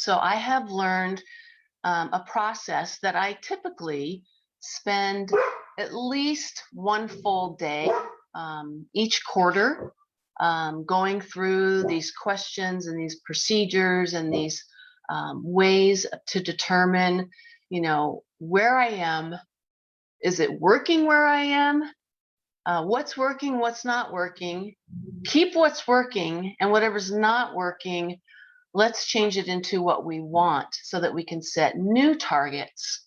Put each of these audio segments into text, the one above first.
So I have learned a process that I typically spend at least one full day each quarter going through these questions and these procedures and these ways to determine, where I am. Is it working where I am? What's working, what's not working? Keep what's working, and whatever's not working, let's change it into what we want so that we can set new targets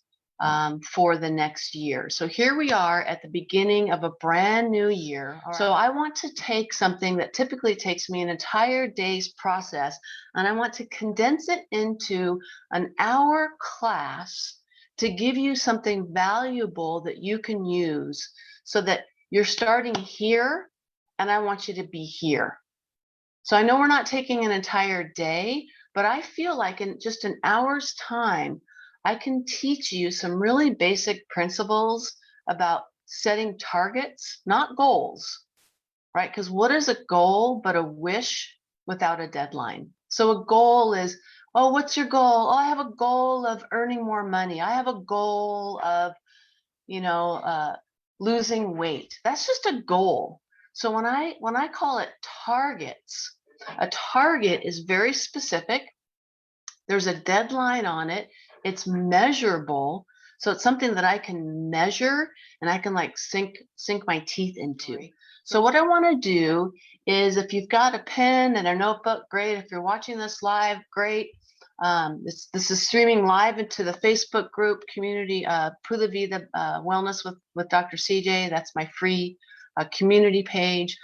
for the next year. So here we are at the beginning of a brand new year. So I want to take something that typically takes me an entire day's process, and I want to condense it into an hour class to give you something valuable that you can use so that you're starting here, and I want you to be here. So I know we're not taking an entire day, but I feel like in just an hour's time, I can teach you some really basic principles about setting targets, not goals, right? Because what is a goal but a wish without a deadline? So a goal is, oh, what's your goal? Oh, I have a goal of earning more money. I have a goal of, losing weight. That's just a goal. So when I call it targets, a target is very specific. There's a deadline on it. It's measurable. So it's something that I can measure and I can like sink my teeth into. So what I want to do is, if you've got a pen and a notebook, great. If you're watching this live, great. This is streaming live into the Facebook group community, Pura Vida Wellness with Dr. CJ. That's my free community page.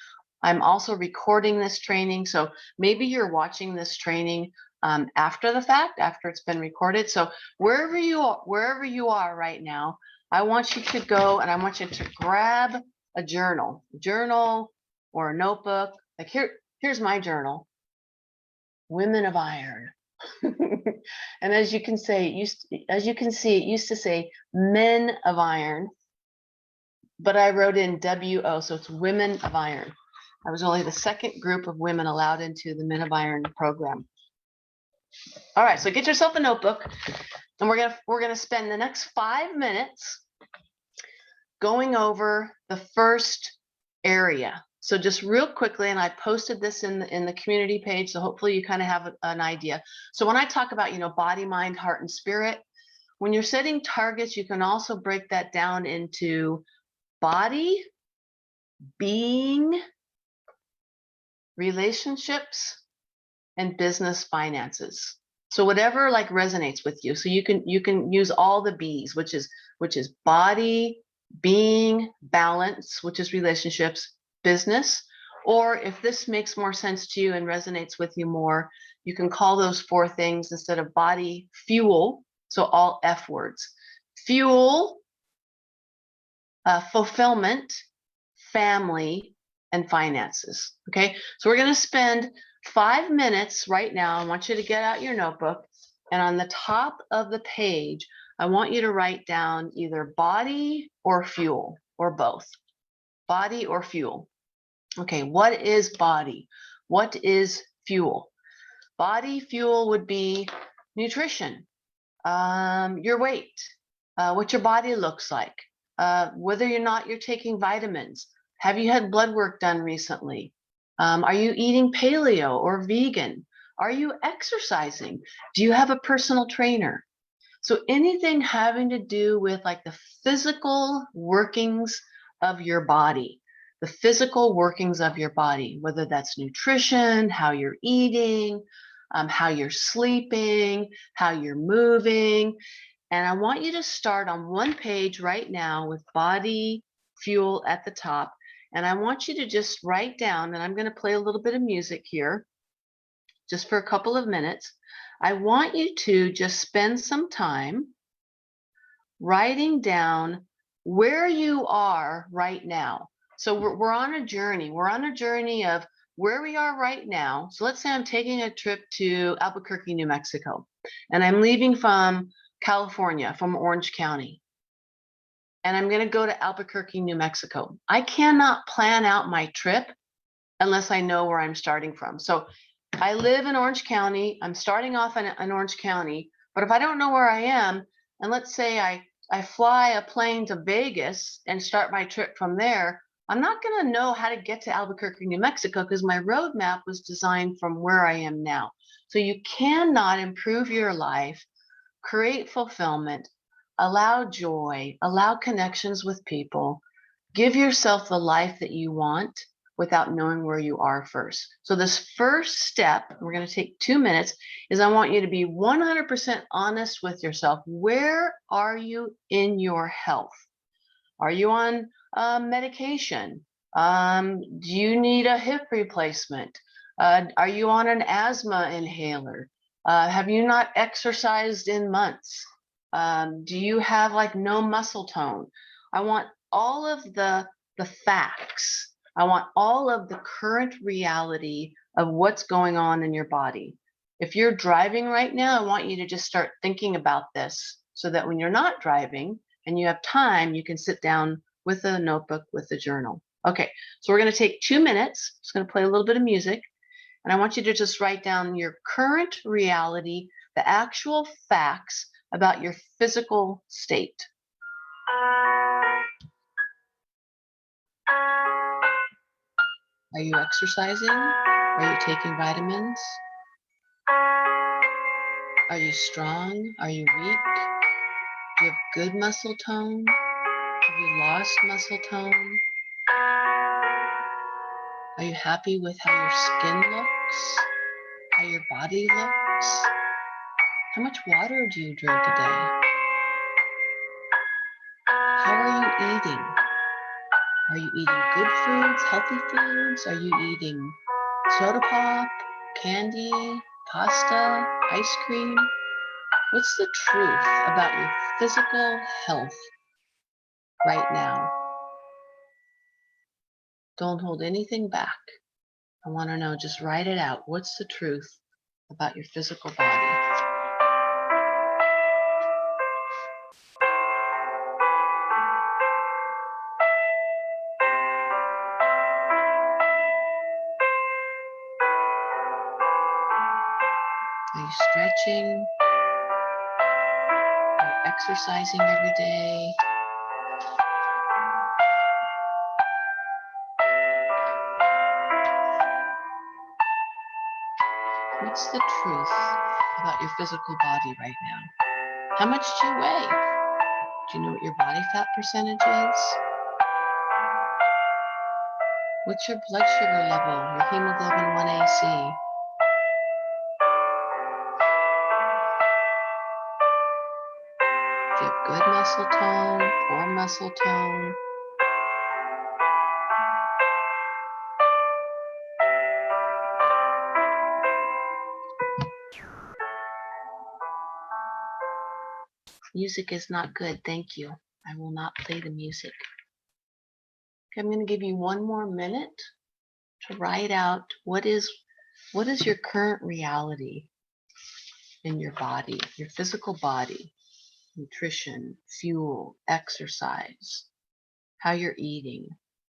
I'm also recording this training. So maybe you're watching this training after the fact, after it's been recorded. So wherever you are right now, I want you to go and I want you to grab a journal or a notebook. Like here's my journal, Women of Iron. And as you can see, it used to say Men of Iron, but I wrote in WO, so it's Women of Iron. I was only the second group of women allowed into the Men of Iron program. All right, so get yourself a notebook, and we're gonna spend the next 5 minutes going over the first area. So just real quickly, and I posted this in the community page, so hopefully you kind of have an idea. So when I talk about, body, mind, heart, and spirit, when you're setting targets, you can also break that down into body, being, relationships, and business finances. So whatever like resonates with you. So you can use all the B's, which is body, being, balance, which is relationships, business, or if this makes more sense to you and resonates with you more, you can call those 4 things instead of body, fuel. So all F words: fuel, fulfillment, family, and finances. Okay, so we're going to spend 5 minutes right now. I want you to get out your notebook, and on the top of the page, I want you to write down either body or fuel, or both. Body or fuel. Okay, what is body? What is fuel? Body fuel would be nutrition, your weight, what your body looks like, whether or not you're taking vitamins. Have you had blood work done recently? Are you eating paleo or vegan? Are you exercising? Do you have a personal trainer? So anything having to do with like the physical workings of your body, the physical workings of your body, whether that's nutrition, how you're eating, how you're sleeping, how you're moving. And I want you to start on one page right now with body fuel at the top. And I want you to just write down, and I'm going to play a little bit of music here just for a couple of minutes. I want you to just spend some time writing down where you are right now. So we're on a journey. We're on a journey of where we are right now. So let's say I'm taking a trip to Albuquerque, New Mexico, and I'm leaving from California, from Orange County, and I'm going to go to Albuquerque, New Mexico. I cannot plan out my trip unless I know where I'm starting from. So I live in Orange County. I'm starting off in Orange County, but if I don't know where I am, and let's say I fly a plane to Vegas and start my trip from there, I'm not going to know how to get to Albuquerque, New Mexico, because my roadmap was designed from where I am now. So you cannot improve your life, create fulfillment, allow joy, allow connections with people, give yourself the life that you want without knowing where you are first. So this first step, we're going to take 2 minutes, is I want you to be 100% honest with yourself. Where are you in your health? Are you on medication? Do you need a hip replacement? Are you on an asthma inhaler? Have you not exercised in months? Do you have like no muscle tone? I want all of the facts. I want all of the current reality of what's going on in your body. If you're driving right now, I want you to just start thinking about this so that when you're not driving and you have time, you can sit down with a notebook, with a journal. Okay, so we're going to take 2 minutes. I'm just going to play a little bit of music. And I want you to just write down your current reality, the actual facts about your physical state. Are you exercising? Are you taking vitamins? Are you strong? Are you weak? Do you have good muscle tone? Have you lost muscle tone? Are you happy with how your skin looks? How your body looks? How much water do you drink a day? How are you eating? Are you eating good foods, healthy foods? Are you eating soda pop, candy, pasta, ice cream? What's the truth about your physical health right now? Don't hold anything back. I want to know, just write it out. What's the truth about your physical body? Are you stretching? Are you exercising every day? What's the truth about your physical body right now? How much do you weigh? Do you know what your body fat percentage is? What's your blood sugar level, your hemoglobin 1AC? Do you have good muscle tone, poor muscle tone? Music is not good, thank you. I will not play the music. Okay, I'm going to give you 1 more minute to write out what is your current reality in your body, your physical body, nutrition, fuel, exercise, how you're eating,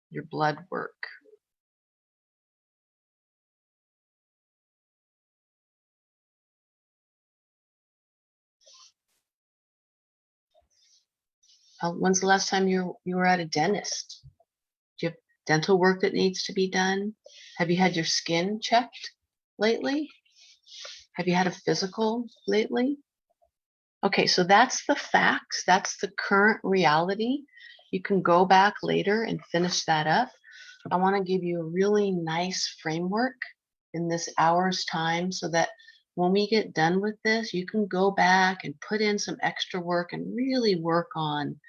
your blood work. When's the last time you were at a dentist? Do you have dental work that needs to be done? Have you had your skin checked lately? Have you had a physical lately? Okay, so that's the facts. That's the current reality. You can go back later and finish that up. I want to give you a really nice framework in this hour's time so that when we get done with this, you can go back and put in some extra work and really work on,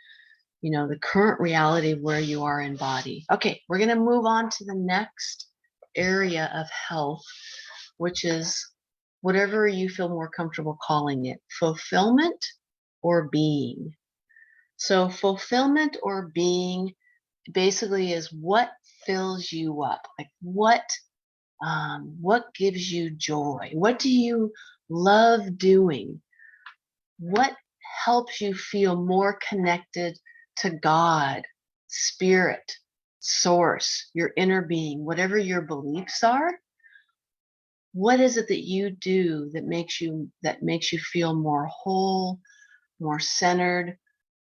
the current reality of where you are in body. Okay, we're going to move on to the next area of health, which is whatever you feel more comfortable calling it, fulfillment or being. So fulfillment or being basically is what fills you up, like what gives you joy? What do you love doing? What helps you feel more connected to God, spirit, source, your inner being, whatever your beliefs are? What is it that you do that makes you feel more whole, more centered,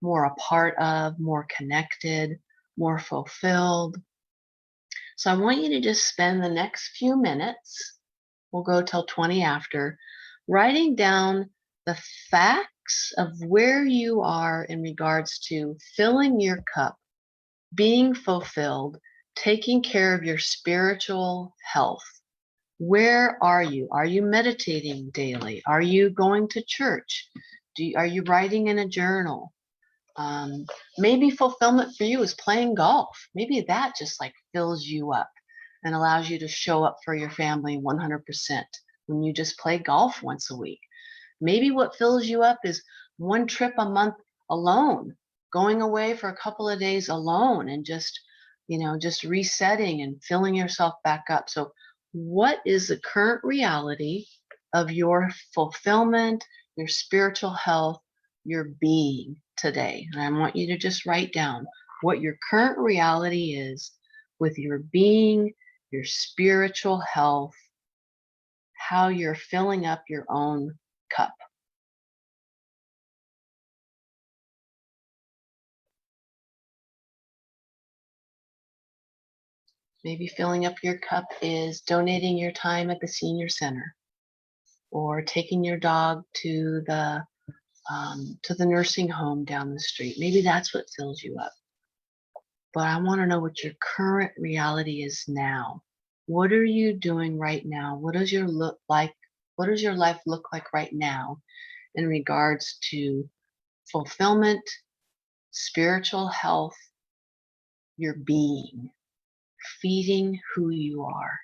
more a part of, more connected, more fulfilled? So I want you to just spend the next few minutes, we'll go till 20 after, writing down the facts of where you are in regards to filling your cup, being fulfilled, taking care of your spiritual health. Where are you? Are you meditating daily? Are you going to church? Are you writing in a journal? Um, Maybe fulfillment for you is playing golf. Maybe that just like fills you up and allows you to show up for your family 100% when you just play golf once a week. Maybe what fills you up is one trip a month alone, going away for a couple of days alone and just resetting and filling yourself back up. So, what is the current reality of your fulfillment, your spiritual health, your being today? And I want you to just write down what your current reality is with your being, your spiritual health, how you're filling up your own cup. Maybe filling up your cup is donating your time at the senior center or taking your dog to the nursing home down the street. Maybe that's what fills you up. But I want to know what your current reality is now. What are you doing right now? What does your look like? What does your life look like right now in regards to fulfillment, spiritual health, your being, feeding who you are?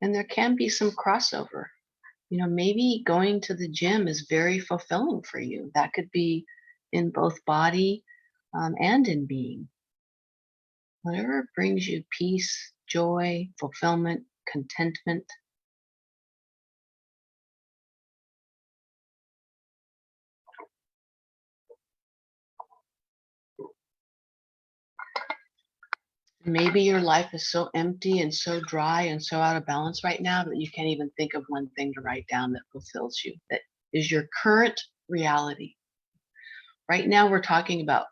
And there can be some crossover. Maybe going to the gym is very fulfilling for you. That could be in both body and in being. Whatever brings you peace, joy, fulfillment, contentment. Maybe your life is so empty and so dry and so out of balance right now that you can't even think of one thing to write down that fulfills you, that is your current reality. Right now, we're talking about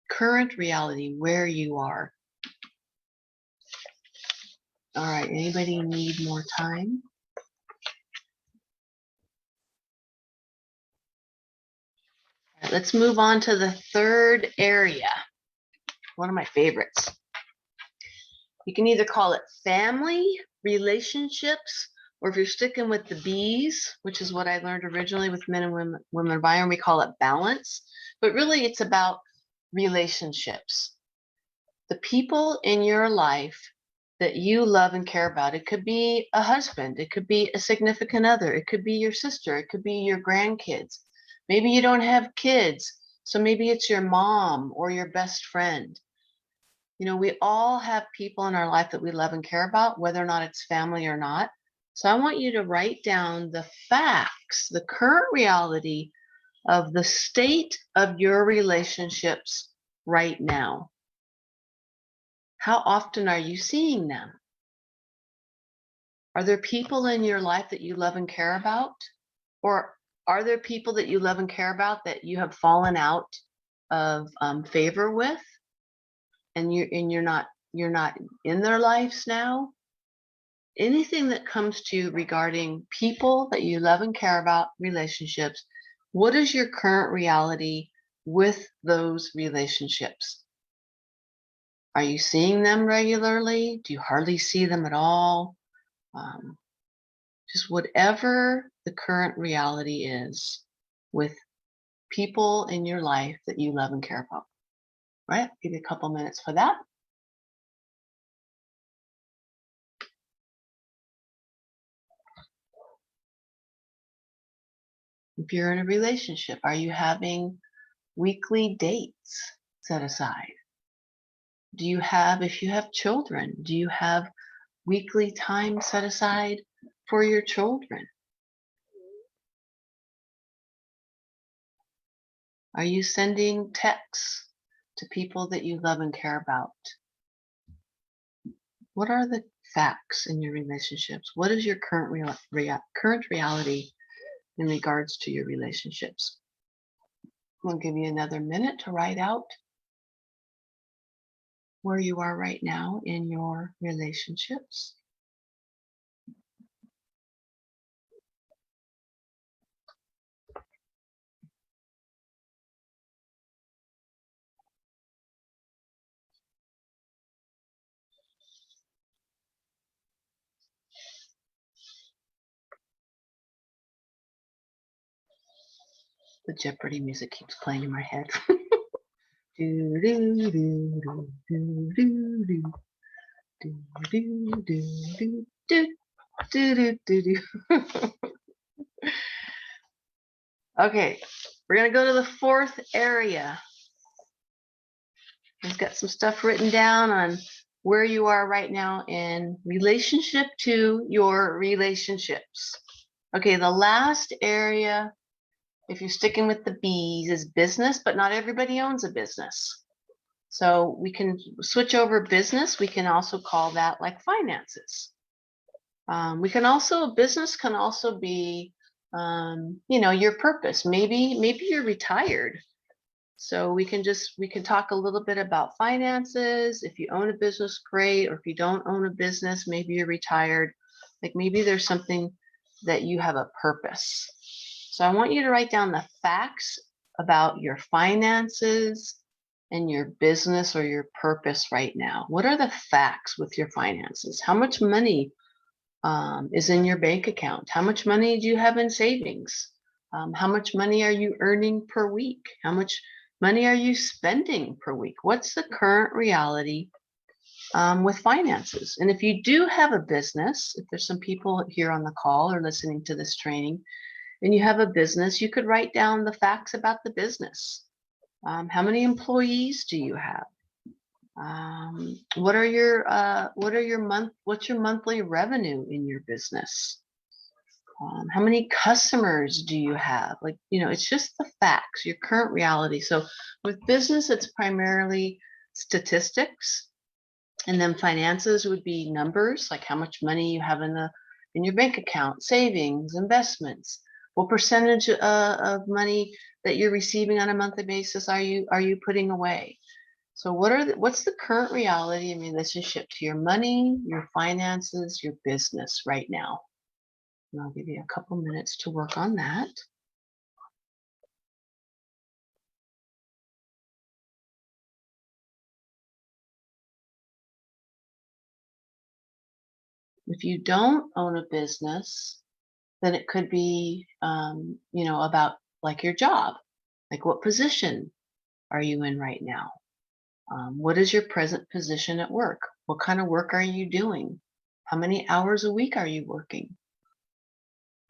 current reality, where you are. All right, anybody need more time? All right, let's move on to the third area, one of my favorites. You can either call it family, relationships, or if you're sticking with the B's, which is what I learned originally with men and women of Byron, we call it balance. But really, it's about relationships. The people in your life that you love and care about. It could be a husband, it could be a significant other, it could be your sister, it could be your grandkids. Maybe you don't have kids, so maybe it's your mom or your best friend. We all have people in our life that we love and care about, whether or not it's family or not. So I want you to write down the facts, the current reality of the state of your relationships right now. How often are you seeing them? Are there people in your life that you love and care about? Or are there people that you love and care about that you have fallen out of favor with, and you're not in their lives now? Anything that comes to you regarding people that you love and care about, relationships, what is your current reality with those relationships? Are you seeing them regularly? Do you hardly see them at all? Um, just whatever the current reality is with people in your life that you love and care about. Right? Give you a couple minutes for that. If you're in a relationship, are you having weekly dates set aside? Do you have, if you have children, do you have weekly time set aside for your children? Are you sending texts to people that you love and care about? What are the facts in your relationships? What is your current reality in regards to your relationships? We'll give you another minute to write out where you are right now in your relationships. The Jeopardy music keeps playing in my head. Do do do do do do do do do do do do do do. Okay, we're gonna go to the fourth area. I've got some stuff written down on where you are right now in relationship to your relationships. Okay, the last area, if you're sticking with the B's, is business, but not everybody owns a business. So we can switch over business. We can also call that like finances. We can also, business can also be, your purpose. Maybe you're retired. So we can talk a little bit about finances. If you own a business, great. Or if you don't own a business, maybe you're retired. Like maybe there's something that you have a purpose. So I want you to write down the facts about your finances and your business or your purpose right now. What are the facts with your finances? How much money is in your bank account? How much money do you have in savings? How much money are you earning per week? How much money are you spending per week? What's the current reality with finances? And if you do have a business, if there's some people here on the call or listening to this training, and you have a business, you could write down the facts about the business. How many employees do you have? What's your monthly revenue in your business? How many customers do you have? It's just the facts, your current reality. So with business, it's primarily statistics, and then finances would be numbers, like how much money you have in your bank account, savings, investments. What percentage of money that you're receiving on a monthly basis are you putting away? So what's the current reality in relationship to your money, your finances, your business right now? And I'll give you a couple minutes to work on that. If you don't own a business, then it could be, about like your job. Like what position are you in right now? What is your present position at work? What kind of work are you doing? How many hours a week are you working?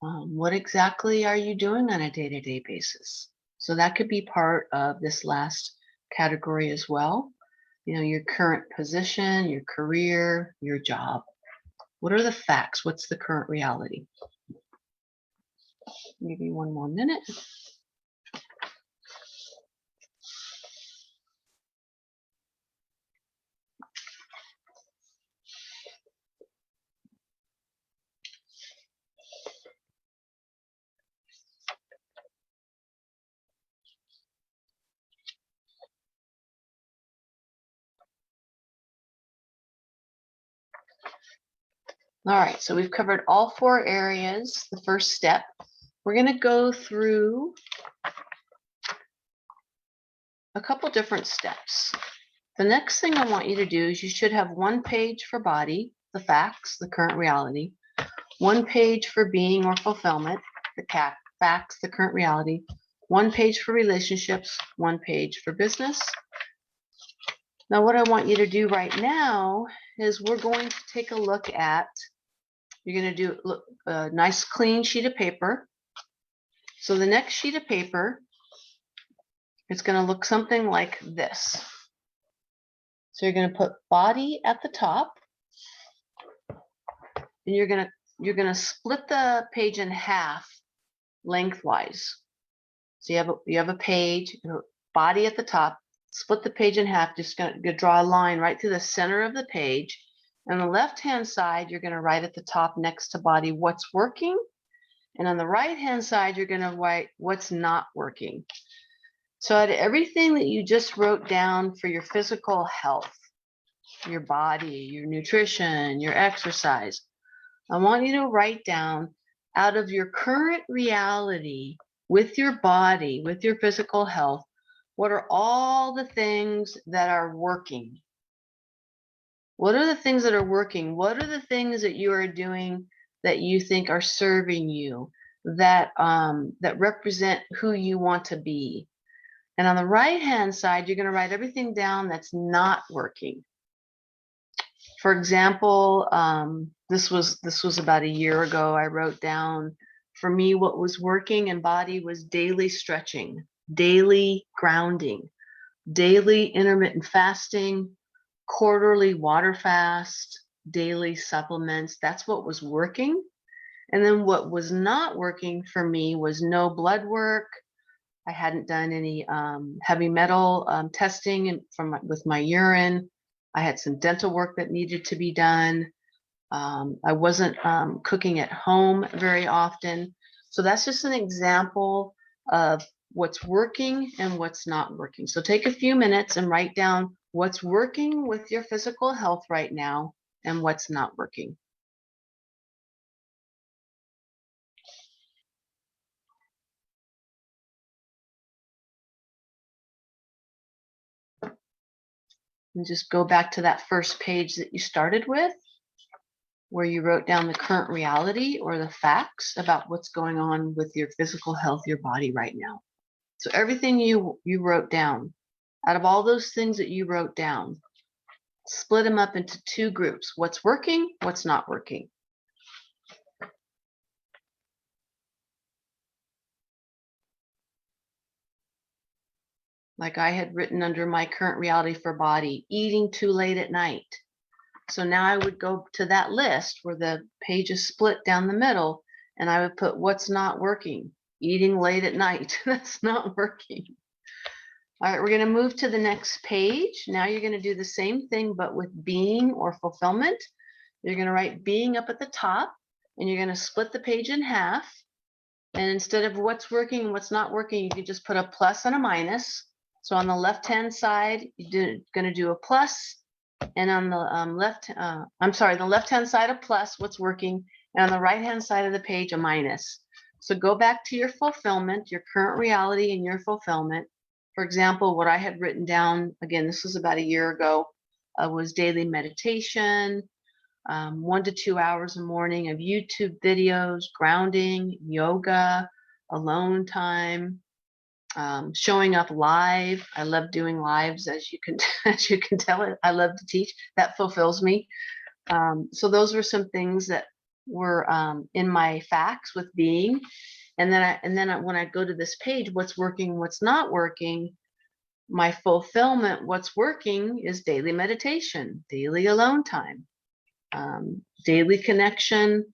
What exactly are you doing on a day-to-day basis? So that could be part of this last category as well. Your current position, your career, your job. What are the facts? What's the current reality? Maybe one more minute. All right, so we've covered all four areas. The first step, we're going to go through a couple different steps. The next thing I want you to do is you should have one page for body, the facts, the current reality, one page for being or fulfillment, the facts, the current reality, one page for relationships, one page for business. Now, what I want you to do right now is we're going to take a look at, you're going to do a nice clean sheet of paper. So the next sheet of paper, it's going to look something like this. So you're going to put body at the top, and you're going to split the page in half lengthwise. So you have a page, body at the top, split the page in half, just going to draw a line right through the center of the page. And on the left-hand side, you're going to write at the top next to body what's working. And on the right-hand side, you're going to write what's not working. So out of everything that you just wrote down for your physical health, your body, your nutrition, your exercise, I want you to write down out of your current reality with your body, with your physical health, what are all the things that are working? What are the things that are working? What are the things that you are doing that you think are serving you, that represent who you want to be? And on the right-hand side, you're going to write everything down that's not working. For example, this was about a year ago. I wrote down, for me, what was working in body was daily stretching, daily grounding, daily intermittent fasting, quarterly water fast, daily supplements. That's what was working. And then what was not working for me was no blood work. I hadn't done any heavy metal testing with my urine. I had some dental work that needed to be done. I wasn't cooking at home very often. So that's just an example of what's working and what's not working. So take a few minutes and write down what's working with your physical health right now and what's not working. And just go back to that first page that you started with, where you wrote down the current reality or the facts about what's going on with your physical health, your body right now. So everything you wrote down, out of all those things that you wrote down, split them up into two groups: what's working, what's not working. Like I had written under my current reality for body, eating too late at night. So now I would go to that list where the page is split down the middle, and I would put what's not working. Eating late at night, that's not working. All right, we're going to move to the next page. Now you're going to do the same thing, but with being or fulfillment. You're going to write being up at the top, and you're going to split the page in half. And instead of what's working and what's not working, you can just put a plus and a minus. So on the left-hand side, you're going to do a plus, and on the the left-hand side a plus, what's working, and on the right-hand side of the page a minus. So go back to your fulfillment, your current reality and your fulfillment. For example, what I had written down, again, this was about a year ago, was daily meditation, 1 to 2 hours a morning of YouTube videos, grounding, yoga, alone time, showing up live. I love doing lives, as you can tell. I love to teach. That fulfills me. So those were some things that were in my facts with being. And then when I go to this page, what's working, what's not working, my fulfillment, what's working is daily meditation, daily alone time, daily connection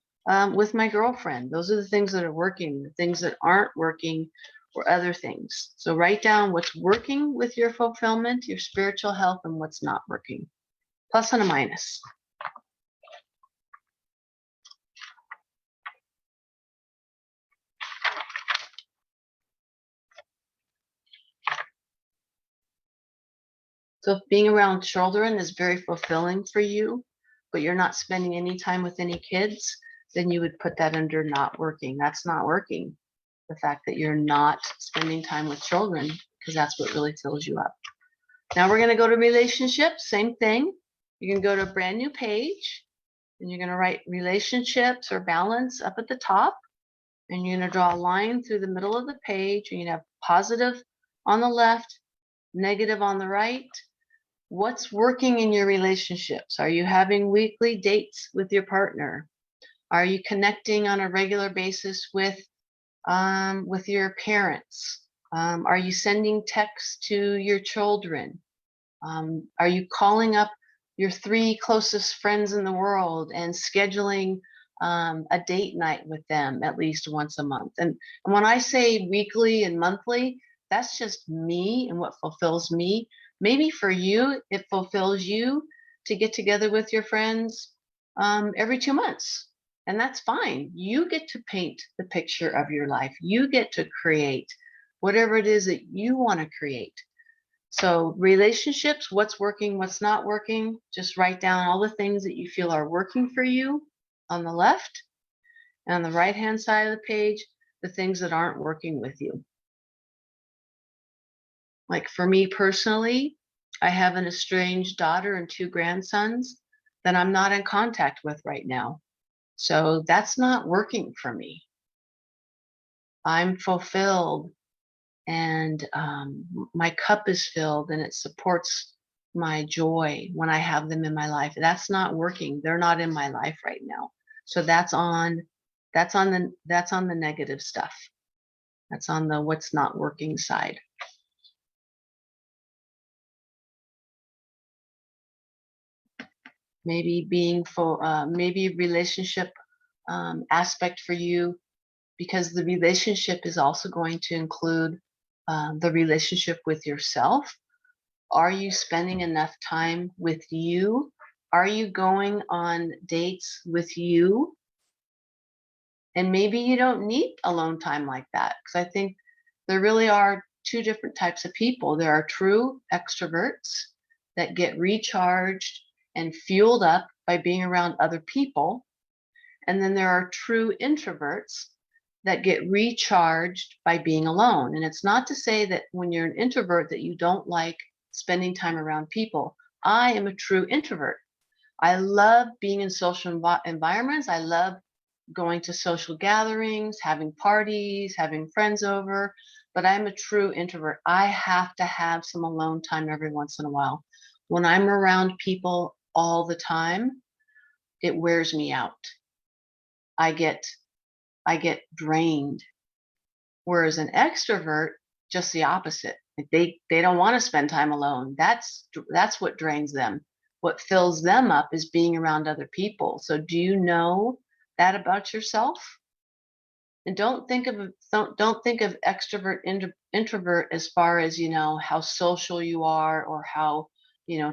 with my girlfriend. Those are the things that are working. The things that aren't working or other things. So write down what's working with your fulfillment, your spiritual health, and what's not working. Plus and a minus. So if being around children is very fulfilling for you, but you're not spending any time with any kids, then you would put that under not working. That's not working. The fact that you're not spending time with children, because that's what really fills you up. Now we're going to go to relationships. Same thing. You can go to a brand new page, and you're going to write relationships or balance up at the top, and you're going to draw a line through the middle of the page, and you have positive on the left, negative on the right. What's working in your relationships? Are you having weekly dates with your partner? Are you connecting on a regular basis with your parents? Are you sending texts to your children? Are you calling up your 3 closest friends in the world and scheduling a date night with them at least once a month? And when I say weekly and monthly, that's just me and what fulfills me. Maybe for you, it fulfills you to get together with your friends every 2 months. And that's fine. You get to paint the picture of your life. You get to create whatever it is that you want to create. So relationships, what's working, what's not working, just write down all the things that you feel are working for you on the left, and on the right-hand side of the page, the things that aren't working with you. Like for me personally, I have an estranged daughter and 2 grandsons that I'm not in contact with right now. So that's not working for me. I'm fulfilled and my cup is filled and it supports my joy when I have them in my life. That's not working. They're not in my life right now. So that's on the negative stuff. That's on the what's not working side. Maybe being for maybe relationship aspect for you, because the relationship is also going to include the relationship with yourself. Are you spending enough time with you? Are you going on dates with you? And maybe you don't need alone time like that, because I think there really are 2 different types of people. There are true extroverts that get recharged and fueled up by being around other people. And then there are true introverts that get recharged by being alone. And it's not to say that when you're an introvert that you don't like spending time around people. I am a true introvert. I love being in social environments. I love going to social gatherings, having parties, having friends over, but I'm a true introvert. I have to have some alone time every once in a while. When I'm around people all the time, it wears me out. I get drained. Whereas an extrovert, just the opposite. Like they don't want to spend time alone. That's what drains them. What fills them up is being around other people. So do you know that about yourself? And don't think of extrovert introvert as far as, how social you are or how,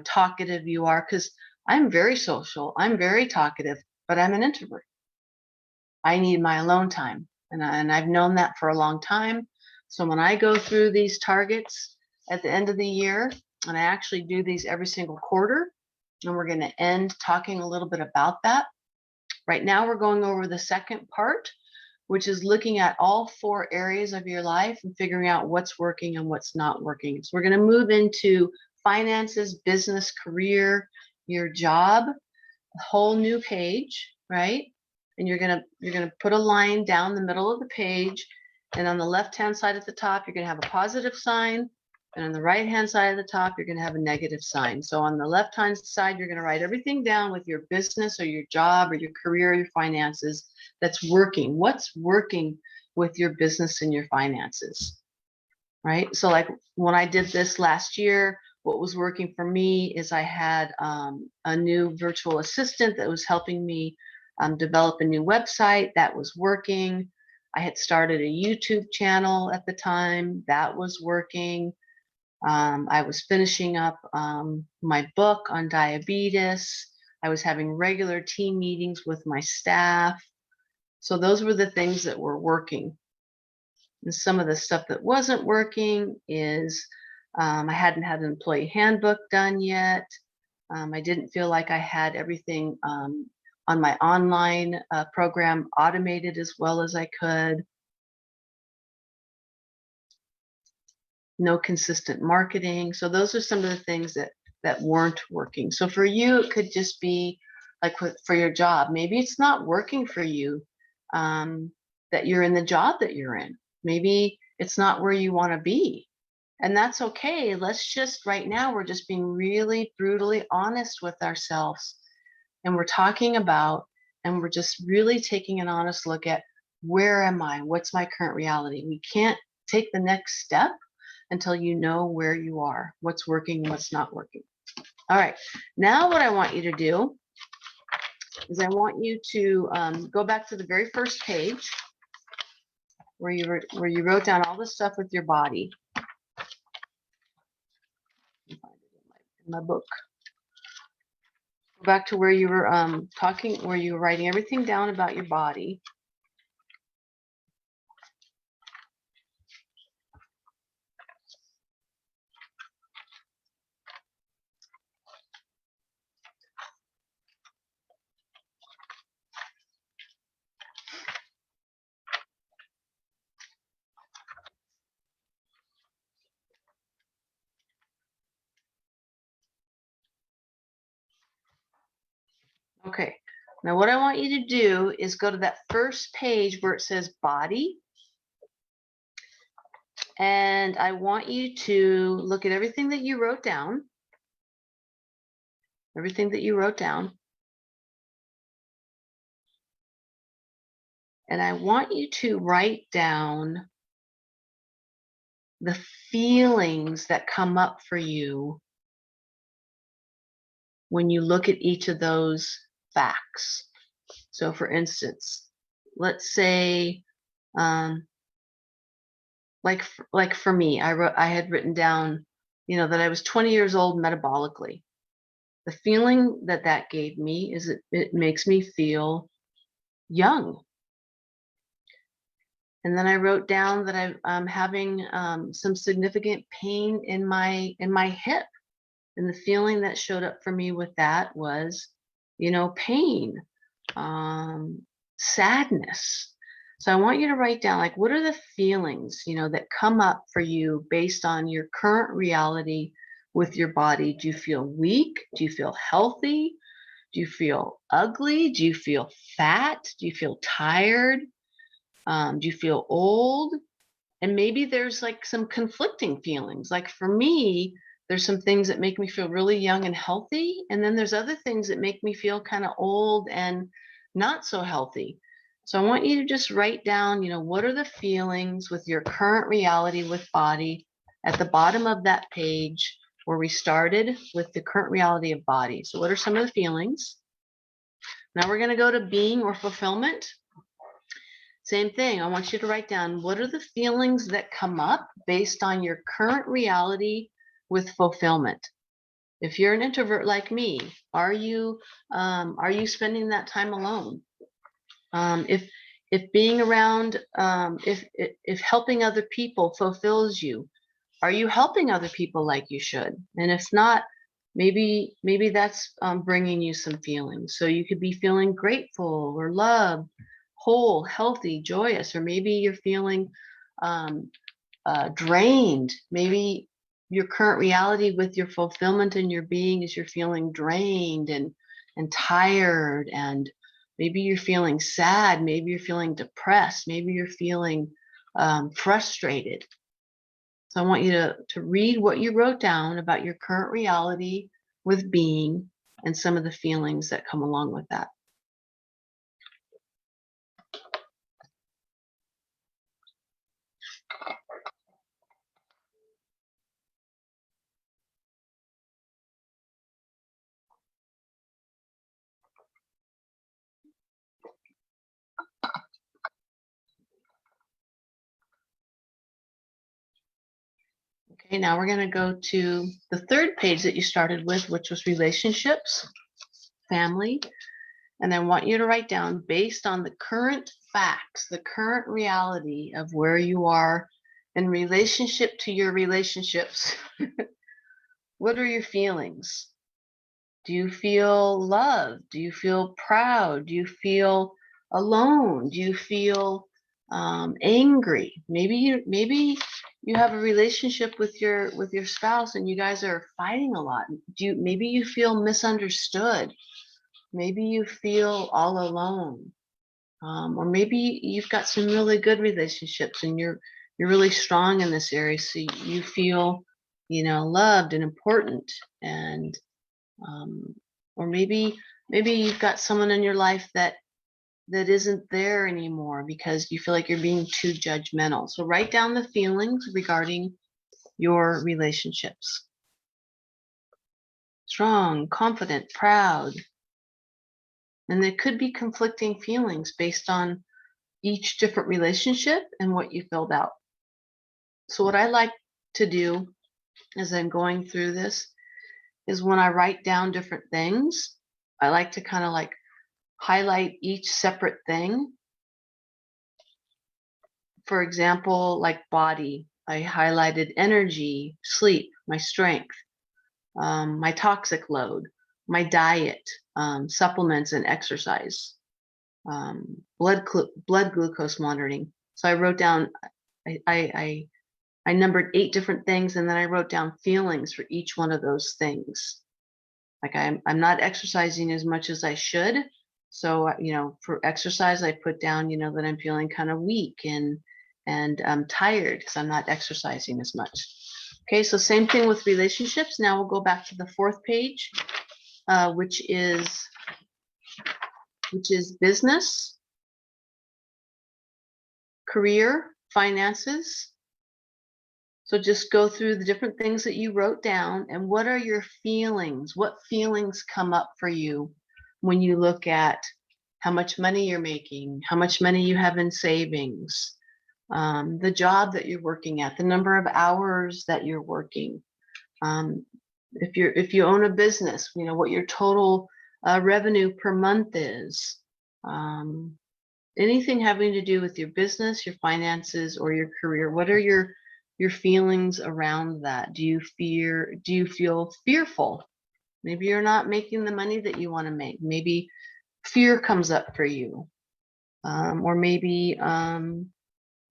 talkative you are, because I'm very social, I'm very talkative, but I'm an introvert. I need my alone time. And I've known that for a long time. So when I go through these targets at the end of the year, and I actually do these every single quarter, and we're going to end talking a little bit about that. Right now, we're going over the second part, which is looking at all 4 areas of your life and figuring out what's working and what's not working. So we're going to move into finances, business, career, your job, a whole new page, right? And you're gonna put a line down the middle of the page, and on the left-hand side at the top, you're gonna have a positive sign, and on the right-hand side of the top, you're gonna have a negative sign. So on the left-hand side, you're gonna write everything down with your business or your job or your career or your finances that's working. What's working with your business and your finances, right? So like when I did this last year, what was working for me is I had a new virtual assistant that was helping me develop a new website that was working. I had started a YouTube channel at the time that was working. I was finishing up my book on diabetes. I was having regular team meetings with my staff. So those were the things that were working. And some of the stuff that wasn't working is I hadn't had an employee handbook done yet. I didn't feel like I had everything on my online program automated as well as I could. No consistent marketing. So those are some of the things that weren't working. So for you, it could just be like for your job. Maybe it's not working for you that you're in the job that you're in. Maybe it's not where you want to be. And that's okay. Let's just, right now, we're just being really brutally honest with ourselves. And we're talking about, and we're just really taking an honest look at, where am I? What's my current reality? We can't take the next step until you know where you are, what's working and what's not working. All right, now what I want you to do is I want you to go back to the very first page where you wrote down all the stuff with your body. In my book. Go back to where you were where you were writing everything down about your body. Okay, now what I want you to do is go to that first page where it says body. And I want you to look at everything that you wrote down. Everything that you wrote down. And I want you to write down the feelings that come up for you when you look at each of those facts. So for instance, let's say, like for me, I had written down, that I was 20 years old metabolically. The feeling that gave me is it makes me feel young. And then I wrote down that I'm having some significant pain in my hip. And the feeling that showed up for me with that was, pain, sadness. So I want you to write down, like, what are the feelings, that come up for you based on your current reality with your body? Do you feel weak? Do you feel healthy? Do you feel ugly? Do you feel fat? Do you feel tired? Do you feel old? And maybe there's like some conflicting feelings. Like for me, there's some things that make me feel really young and healthy. And then there's other things that make me feel kind of old and not so healthy. So I want you to just write down, what are the feelings with your current reality with body at the bottom of that page where we started with the current reality of body. So what are some of the feelings? Now we're going to go to being or fulfillment. Same thing. I want you to write down, what are the feelings that come up based on your current reality with fulfillment? If you're an introvert like me, are you spending that time alone? If being around, if helping other people fulfills you, are you helping other people like you should? And if not, maybe that's bringing you some feelings. So you could be feeling grateful or loved, whole, healthy, joyous, or maybe you're feeling drained. Maybe your current reality with your fulfillment and your being is you're feeling drained and tired, and maybe you're feeling sad, maybe you're feeling depressed, maybe you're feeling frustrated. So I want you to read what you wrote down about your current reality with being and some of the feelings that come along with that. Okay, now we're going to go to the third page that you started with, which was relationships, family. And I want you to write down, based on the current facts, the current reality of where you are in relationship to your relationships. What are your feelings? Do you feel loved? Do you feel proud? Do you feel alone? Do you feel angry? Maybe you have a relationship with your spouse and you guys are fighting a lot. Maybe you feel misunderstood? Maybe you feel all alone, or maybe you've got some really good relationships and you're really strong in this area, so you feel loved and important, and or maybe you've got someone in your life that isn't there anymore because you feel like you're being too judgmental. So write down the feelings regarding your relationships. Strong, confident, proud. And there could be conflicting feelings based on each different relationship and what you filled out. So what I like to do as I'm going through this is when I write down different things, I like to kind of like highlight each separate thing. For example, like body, I highlighted energy, sleep, my strength, my toxic load, my diet, supplements and exercise, blood glucose monitoring. So I wrote down, I numbered 8 different things, and then I wrote down feelings for each one of those things. Like I'm not exercising as much as I should. So, for exercise, I put down, that I'm feeling kind of weak and I'm tired because I'm not exercising as much. Okay, so same thing with relationships. Now we'll go back to the 4th page, which is business, career, finances. So just go through the different things that you wrote down and what are your feelings? What feelings come up for you when you look at how much money you're making, how much money you have in savings, the job that you're working at, the number of hours that you're working. If you own a business, what your total revenue per month is. Anything having to do with your business, your finances, or your career. What are your feelings around that? Do you feel fearful? Maybe you're not making the money that you want to make. Maybe fear comes up for you. Or maybe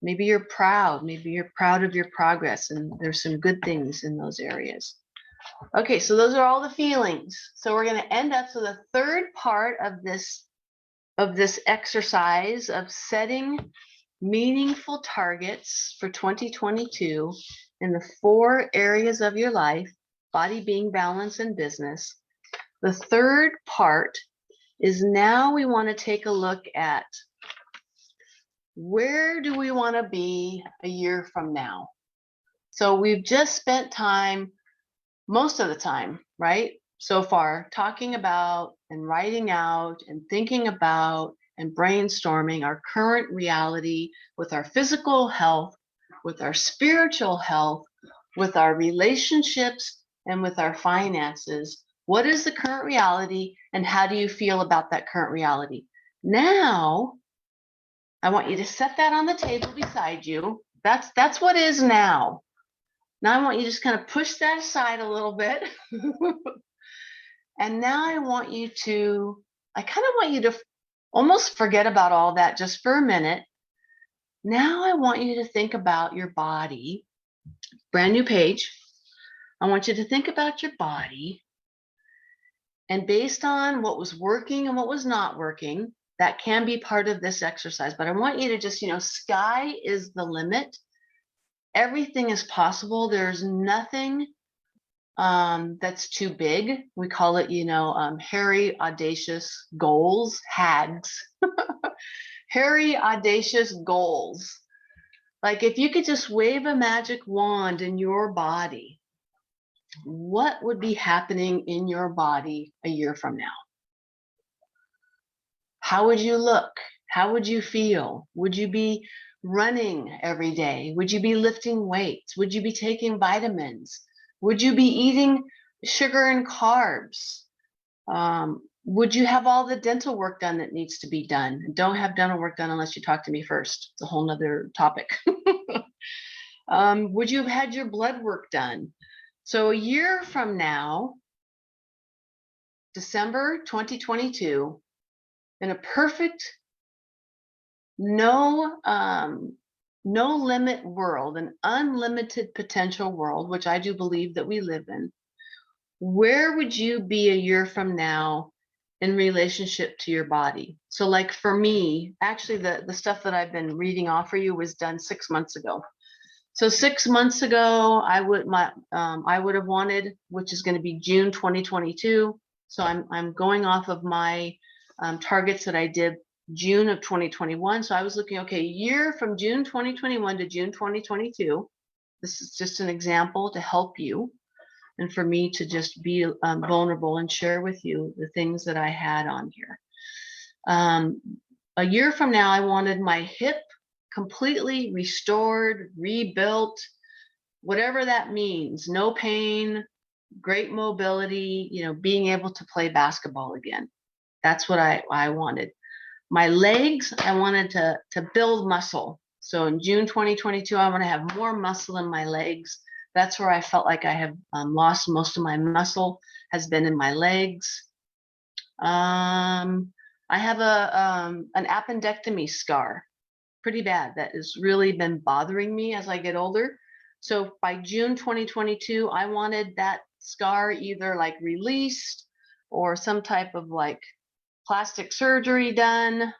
you're proud. Maybe you're proud of your progress and there's some good things in those areas. Okay, so those are all the feelings. So we're going to end up, so the third part of this exercise of setting meaningful targets for 2022 in the 4 areas of your life, body, being, balance, and business. The third part is now we want to take a look at where do we want to be a year from now? So we've just spent time, most of the time, right, so far, talking about and writing out and thinking about and brainstorming our current reality with our physical health, with our spiritual health, with our relationships, and with our finances. What is the current reality and how do you feel about that current reality? Now, I want you to set that on the table beside you. That's what is now. Now I want you to just kind of push that aside a little bit. And now I kind of want you to almost forget about all that just for a minute. Now I want you to think about your body. Brand new page. I want you to think about your body. And based on what was working and what was not working, that can be part of this exercise. But I want you to just, sky is the limit. Everything is possible. There's nothing that's too big. We call it, hairy, audacious goals, HAGs. Hairy, audacious goals. Like if you could just wave a magic wand in your body, what would be happening in your body a year from now? How would you look? How would you feel? Would you be running every day? Would you be lifting weights? Would you be taking vitamins? Would you be eating sugar and carbs? Would you have all the dental work done that needs to be done? Don't have dental work done unless you talk to me first. It's a whole nother topic. Would you have had your blood work done? So a year from now, December 2022, in a perfect, no limit world, an unlimited potential world, which I do believe that we live in, where would you be a year from now in relationship to your body? So like for me, actually the stuff that I've been reading off for you was done 6 months ago. So 6 months ago, I would have wanted, which is going to be June 2022. So I'm going off of my targets that I did June of 2021. So I was looking, okay, a year from June 2021 to June 2022. This is just an example to help you and for me to just be vulnerable and share with you the things that I had on here. A year from now, I wanted my hip completely restored, rebuilt, whatever that means. No pain, great mobility, being able to play basketball again. That's what I wanted. My legs, I wanted to build muscle. So in June 2022, I want to have more muscle in my legs. That's where I felt like I have lost most of my muscle, has been in my legs. I have an appendectomy scar, pretty bad, that has really been bothering me as I get older. So by June 2022, I wanted that scar either like released or some type of like plastic surgery done.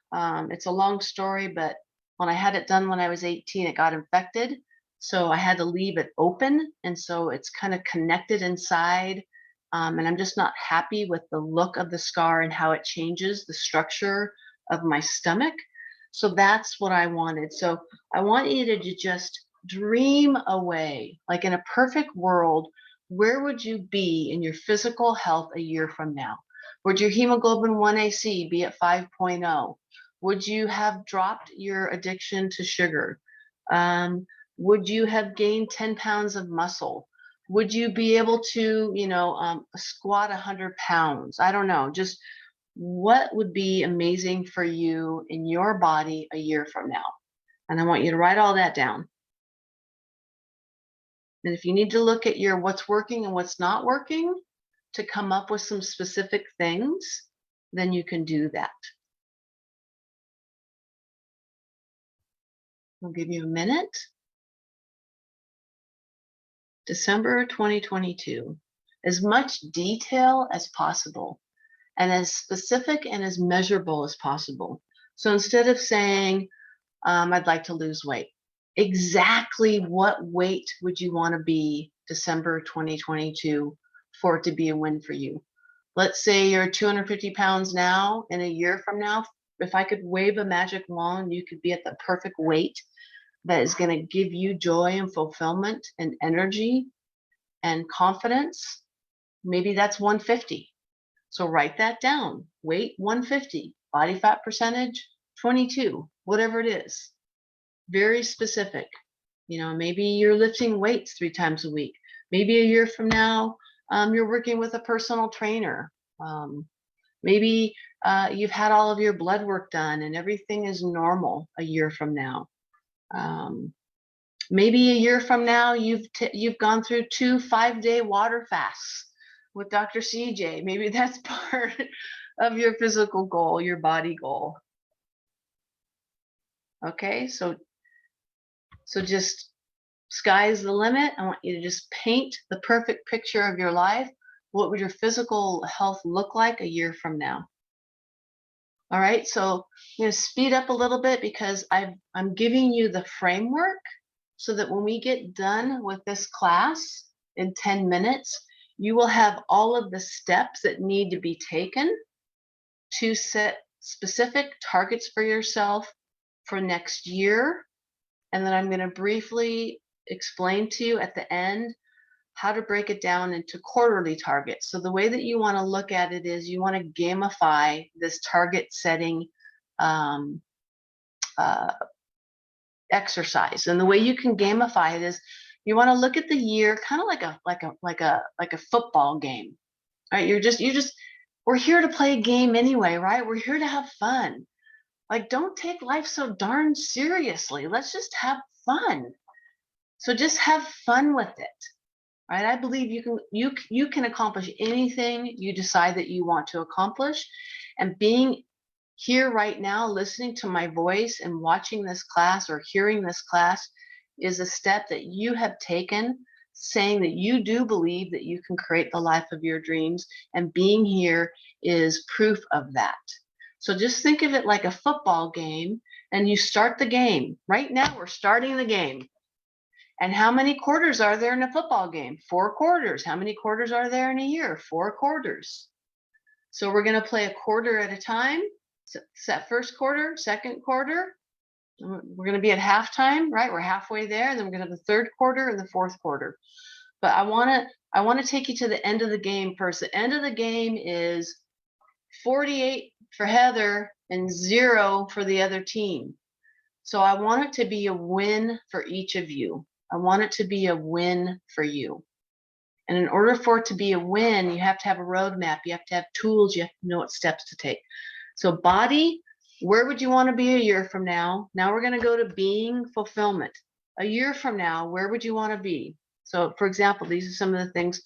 It's a long story, but when I had it done when I was 18, it got infected. So I had to leave it open. And so it's kind of connected inside. And I'm just not happy with the look of the scar and how it changes the structure of my stomach. So that's what I wanted. So I want you to just dream away, like in a perfect world, where would you be in your physical health a year from now? Would your hemoglobin 1AC be at 5.0? Would you have dropped your addiction to sugar? Would you have gained 10 pounds of muscle? Would you be able to, squat 100 pounds? I don't know. Just what would be amazing for you in your body a year from now? And I want you to write all that down. And if you need to look at your what's working and what's not working to come up with some specific things, then you can do that. I'll give you a minute. December 2022. As much detail as possible and as specific and as measurable as possible. So instead of saying, I'd like to lose weight, exactly what weight would you want to be December 2022 for it to be a win for you? Let's say you're 250 pounds now, and a year from now, if I could wave a magic wand, you could be at the perfect weight that is going to give you joy and fulfillment and energy and confidence. Maybe that's 150. So write that down. Weight 150, body fat percentage 22, whatever it is. Very specific. Maybe you're lifting weights 3 times a week. Maybe a year from now, you're working with a personal trainer. Maybe you've had all of your blood work done and everything is normal a year from now. Maybe a year from now, you've gone through 2 5-day water fasts with Dr. CJ. Maybe that's part of your physical goal, your body goal. Okay, so just sky's the limit. I want you to just paint the perfect picture of your life. What would your physical health look like a year from now? All right, so I'm going to speed up a little bit because I'm giving you the framework so that when we get done with this class in 10 minutes, you will have all of the steps that need to be taken to set specific targets for yourself for next year. And then I'm going to briefly explain to you at the end how to break it down into quarterly targets. So the way that you want to look at it is you want to gamify this target setting exercise. And the way you can gamify it is you want to look at the year kind of like a football game. Right? We're here to play a game anyway, right? We're here to have fun. Like, don't take life so darn seriously. Let's just have fun. So just have fun with it. Right? I believe you can accomplish anything you decide that you want to accomplish. And being here right now, listening to my voice and watching this class or hearing this class is a step that you have taken, saying that you do believe that you can create the life of your dreams. And being here is proof of that. So just think of it like a football game, and you start the game. Right now, we're starting the game. And how many quarters are there in a football game? 4 quarters. How many quarters are there in a year? 4 quarters. So we're going to play a quarter at a time. Set first quarter, second quarter, We're going to be at halftime, right? We're halfway there, and then we're going to have the third quarter and the fourth quarter. But I want to take you to the end of the game first. The end of the game is 48 for Heather and 0 for the other team. So I want it to be a win for each of you. I want it to be a win for you. And in order for it to be a win, you have to have a roadmap. You have to have tools. You have to know what steps to take. So body, where would you want to be a year from now? Now we're going to go to being, fulfillment. A year from now, where would you want to be? So for example, these are some of the things.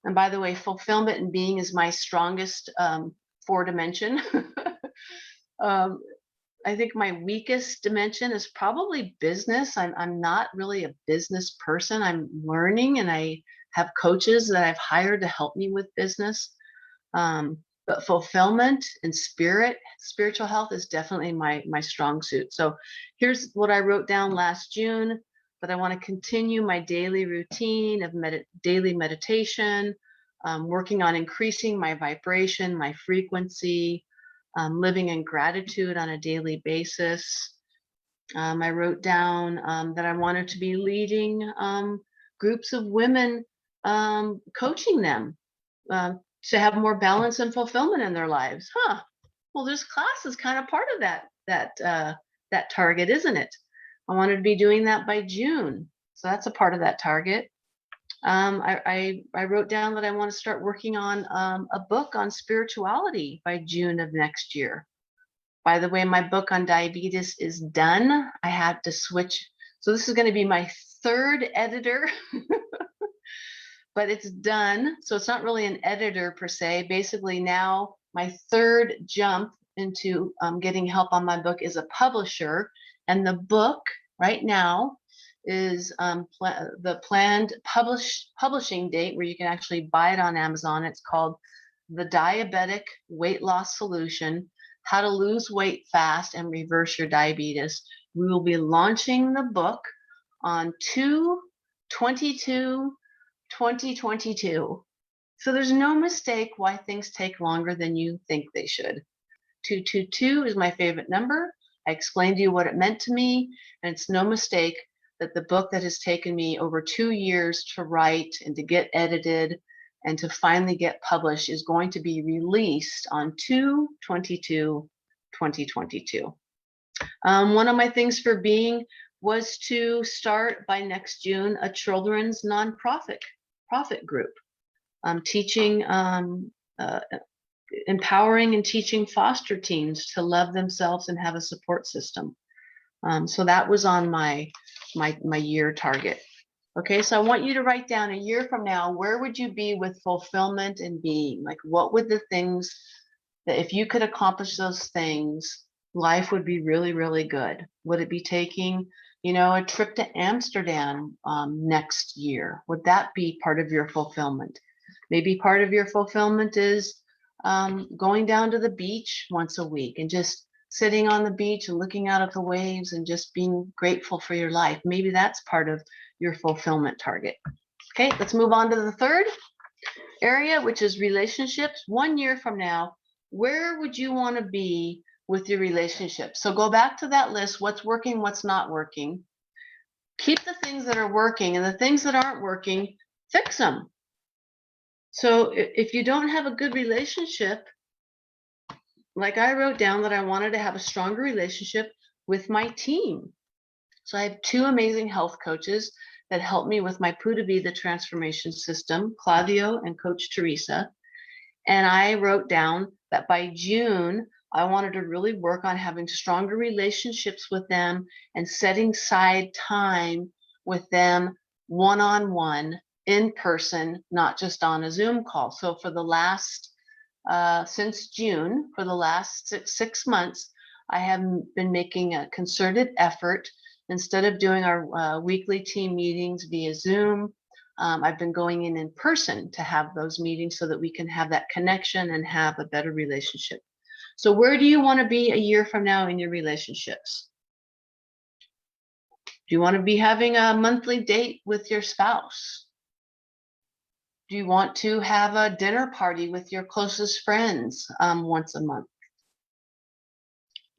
And by the way, fulfillment and being is my strongest 4 dimension. I think my weakest dimension is probably business. I'm not really a business person. I'm learning, and I have coaches that I've hired to help me with business. But fulfillment and spiritual health is definitely my strong suit. So here's what I wrote down last June, but I want to continue my daily routine of daily meditation, working on increasing my vibration, my frequency, living in gratitude on a daily basis. I wrote down that I wanted to be leading groups of women, coaching them to have more balance and fulfillment in their lives. Well, this class is kind of part of that target, isn't it? I wanted to be doing that by June. So that's a part of that target. I wrote down that I want to start working on a book on spirituality by June of next year. By the way, my book on diabetes is done. I had to switch. So this is going to be my 3rd editor, but it's done. So it's not really an editor per se. Basically now my 3rd jump into getting help on my book is a publisher. And the book right now is the planned publishing date where you can actually buy it on Amazon. It's called The Diabetic Weight Loss Solution: How to Lose Weight Fast and Reverse Your Diabetes. We will be launching the book on 2/22/2022. So there's no mistake why things take longer than you think they should. 222 is my favorite number. I explained to you what it meant to me, and it's no mistake that the book that has taken me over 2 years to write and to get edited and to finally get published is going to be released on 2/22/2022. One of my things for being was to start by next June a children's nonprofit group, teaching, empowering and teaching foster teens to love themselves and have a support system. So that was on my year target. Okay, so I want you to write down a year from now, where would you be with fulfillment and being? Like, what would the things that if you could accomplish those things, life would be really, really good? Would it be taking, a trip to Amsterdam next year? Would that be part of your fulfillment? Maybe part of your fulfillment is going down to the beach once a week and just sitting on the beach and looking out at the waves and just being grateful for your life. Maybe that's part of your fulfillment target. Okay, let's move on to the 3rd area, which is relationships. 1 year from now, where would you want to be with your relationships? So go back to that list. What's working, what's not working. Keep the things that are working, and the things that aren't working, fix them. So if you don't have a good relationship, like I wrote down that I wanted to have a stronger relationship with my team. So I have 2 amazing health coaches that help me with my Poo to Be the Transformation System, Claudio and Coach Teresa. And I wrote down that by June, I wanted to really work on having stronger relationships with them and setting aside time with them one-on-one, in person, not just on a Zoom call. So for the last since June, for the last 6 months, I have been making a concerted effort. Instead of doing our weekly team meetings via Zoom, I've been going in person to have those meetings so that we can have that connection and have a better relationship. So where do you want to be a year from now in your relationships? Do you want to be having a monthly date with your spouse? Do you want to have a dinner party with your closest friends once a month?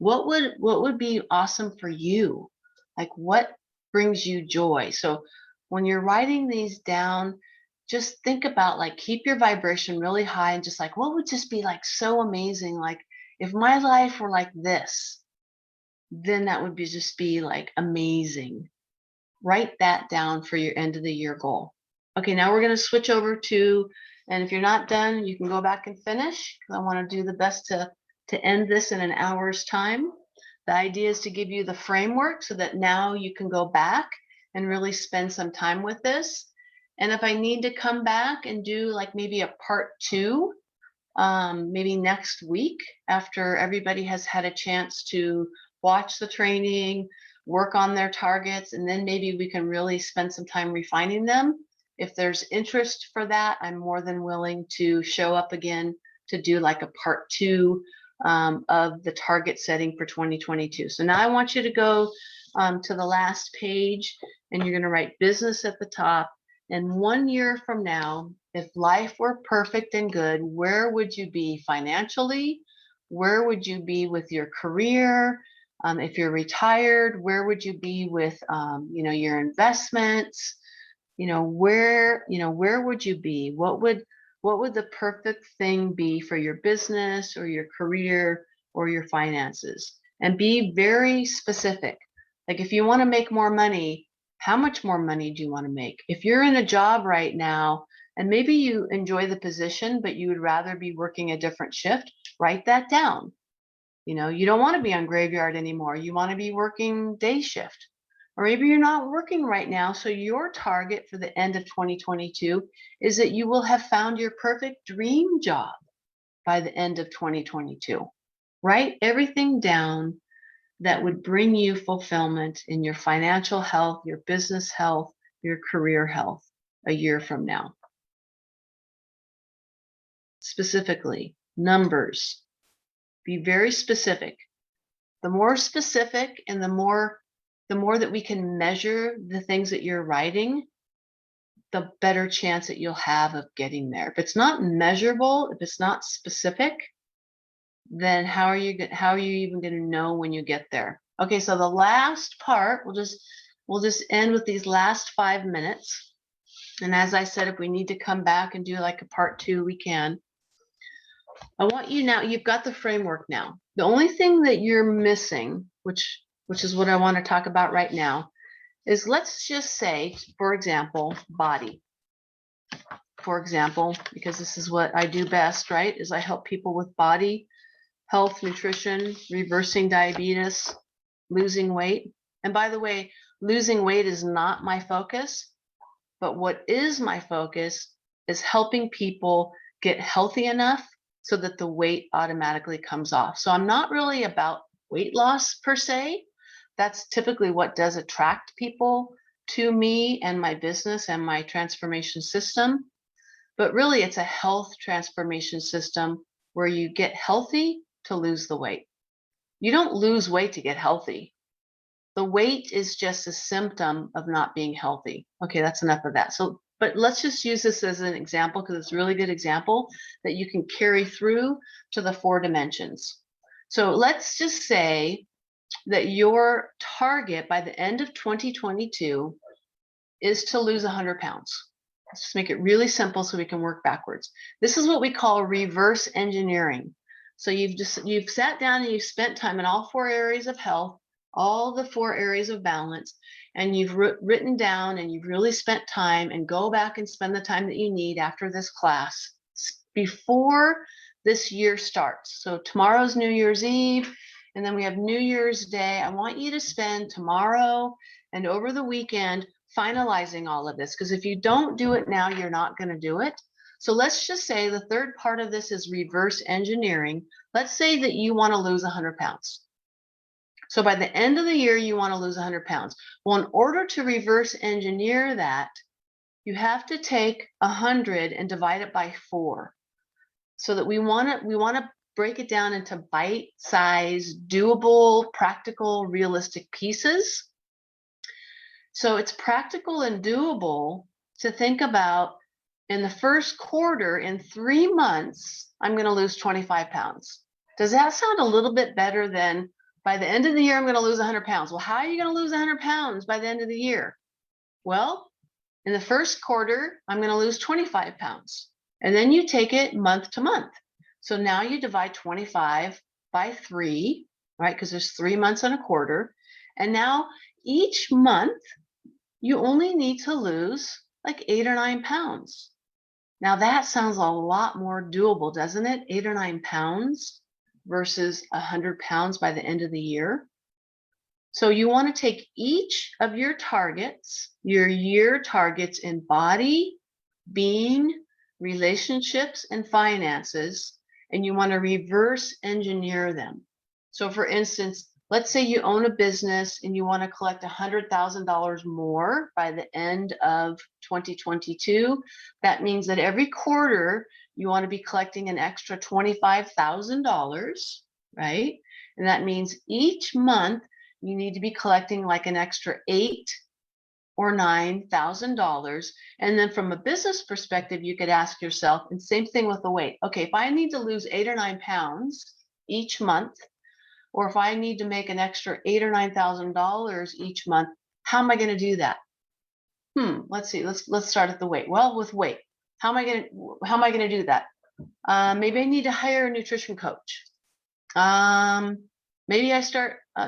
What would be awesome for you? Like what brings you joy? So when you're writing these down, just think about like keep your vibration really high and just like what would just be like so amazing? Like if my life were like this, then that would be just be like amazing. Write that down for your end of the year goal. Okay, now we're going to switch over to, and if you're not done, you can go back and finish because I want to do the best to end this in an hour's time. The idea is to give you the framework so that now you can go back and really spend some time with this. And if I need to come back and do like maybe a part two, maybe next week after everybody has had a chance to watch the training, work on their targets, and then maybe we can really spend some time refining them. If there's interest for that, I'm more than willing to show up again to do like a part two of the target setting for 2022. So now I want you to go to the last page and you're going to write business at the top. And 1 year from now, if life were perfect and good, where would you be financially? Where would you be with your career? If you're retired, where would you be with your investments? Where would you be? What would the perfect thing be for your business or your career or your finances? And be very specific. Like if you want to make more money, how much more money do you want to make? If you're in a job right now and maybe you enjoy the position, but you would rather be working a different shift, write that down. You don't want to be on graveyard anymore. You want to be working day shift. Or maybe you're not working right now. So your target for the end of 2022 is that you will have found your perfect dream job by the end of 2022. Write everything down that would bring you fulfillment in your financial health, your business health, your career health a year from now. Specifically, numbers. Be very specific. The more specific and the more that we can measure the things that you're writing, the better chance that you'll have of getting there. If it's not measurable, if it's not specific, then how are you even going to know when you get there? Okay, so the last part, we'll just end with these last 5 minutes. And as I said, if we need to come back and do like a part two, we can. I want you now, you've got the framework now. The only thing that you're missing, which is what I want to talk about right now, is let's just say, for example, body. For example, because this is what I do best, right? Is I help people with body, health, nutrition, reversing diabetes, losing weight. And by the way, losing weight is not my focus, but what is my focus is helping people get healthy enough so that the weight automatically comes off. So I'm not really about weight loss per se. That's typically what does attract people to me and my business and my transformation system. But really, it's a health transformation system where you get healthy to lose the weight. You don't lose weight to get healthy. The weight is just a symptom of not being healthy. Okay, that's enough of that. So, but let's just use this as an example because it's a really good example that you can carry through to the 4 dimensions. So let's just say that your target by the end of 2022 is to lose 100 pounds. Let's just make it really simple so we can work backwards. This is what we call reverse engineering. So you've sat down and you've spent time in all 4 areas of health, all the 4 areas of balance, and you've written down and you've really spent time, and go back and spend the time that you need after this class before this year starts. So tomorrow's New Year's Eve, and then we have New Year's Day. I want you to spend tomorrow and over the weekend finalizing all of this, because if you don't do it now, you're not going to do it. So let's just say the third part of this is reverse engineering. Let's say that you want to lose 100 pounds. So by the end of the year, you want to lose 100 pounds. Well, in order to reverse engineer that, you have to take 100 and divide it by 4. So that we want to break it down into bite-sized, doable, practical, realistic pieces. So it's practical and doable to think about in the first quarter, in 3 months, I'm going to lose 25 pounds. Does that sound a little bit better than By the end of the year, I'm going to lose 100 pounds. Well, how are you going to lose 100 pounds by the end of the year? Well, in the first quarter, I'm going to lose 25 pounds. And then you take it month to month. So now you divide 25 by 3, right? Because there's 3 months in a quarter. And now each month, you only need to lose like 8 or 9 pounds. Now that sounds a lot more doable, doesn't it? 8 or 9 pounds versus 100 pounds by the end of the year. So you want to take each of your targets, your year targets in body, being, relationships, and finances, and you want to reverse engineer them. So for instance, let's say you own a business and you want to collect $100,000 more by the end of 2022. That means that every quarter you want to be collecting an extra $25,000, right? And that means each month you need to be collecting like an extra $8,000 or $9,000. And then from a business perspective, you could ask yourself, and same thing with the weight. Okay, if I need to lose 8 or 9 pounds each month, or if I need to make an extra $8,000 or $9,000 each month, how am I going to do that? Let's see. Let's start at the weight. Well, with weight, how am I going to do that? Maybe I need to hire a nutrition coach. Maybe I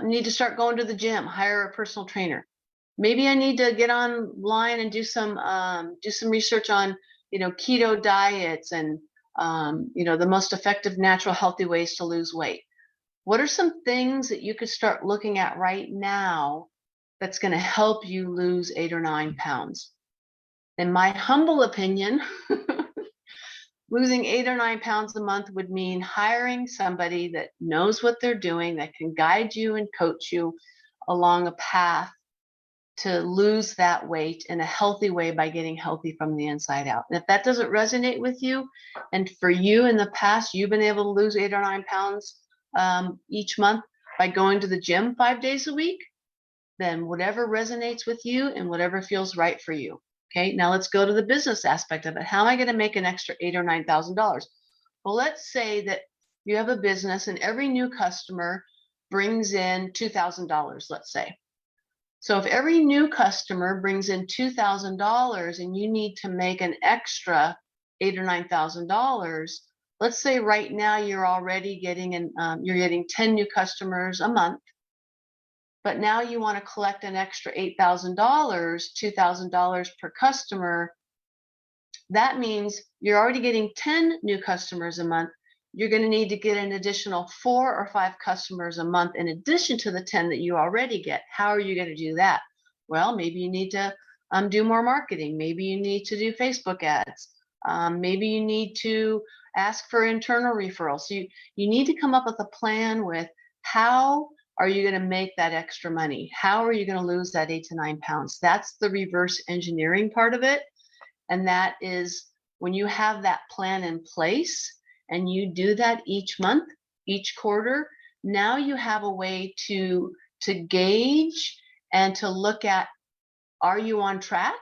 need to start going to the gym, hire a personal trainer. Maybe I need to get online and do some research on, keto diets and, the most effective natural healthy ways to lose weight. What are some things that you could start looking at right now that's going to help you lose 8 or 9 pounds? In my humble opinion, losing 8 or 9 pounds a month would mean hiring somebody that knows what they're doing, that can guide you and coach you along a path to lose that weight in a healthy way by getting healthy from the inside out. And if that doesn't resonate with you, and for you in the past, you've been able to lose 8 or 9 pounds each month by going to the gym 5 days a week, then whatever resonates with you and whatever feels right for you. Okay, now let's go to the business aspect of it. How am I going to make an extra $8,000 or $9,000? Well, let's say that you have a business and every new customer brings in $2,000, let's say. So if every new customer brings in $2,000 and you need to make an extra $8,000 or $9,000, let's say right now you're already getting you're getting 10 new customers a month, but now you want to collect an extra $8,000, $2,000 per customer. That means you're already getting 10 new customers a month. You're going to need to get an additional 4 or 5 customers a month in addition to the 10 that you already get. How are you going to do that? Well, maybe you need to do more marketing. Maybe you need to do Facebook ads. Maybe you need to ask for internal referrals. So you need to come up with a plan with how are you going to make that extra money? How are you going to lose that 8 to 9 pounds? That's the reverse engineering part of it. And that is when you have that plan in place and you do that each month, each quarter, now you have a way to gauge and to look at, are you on track?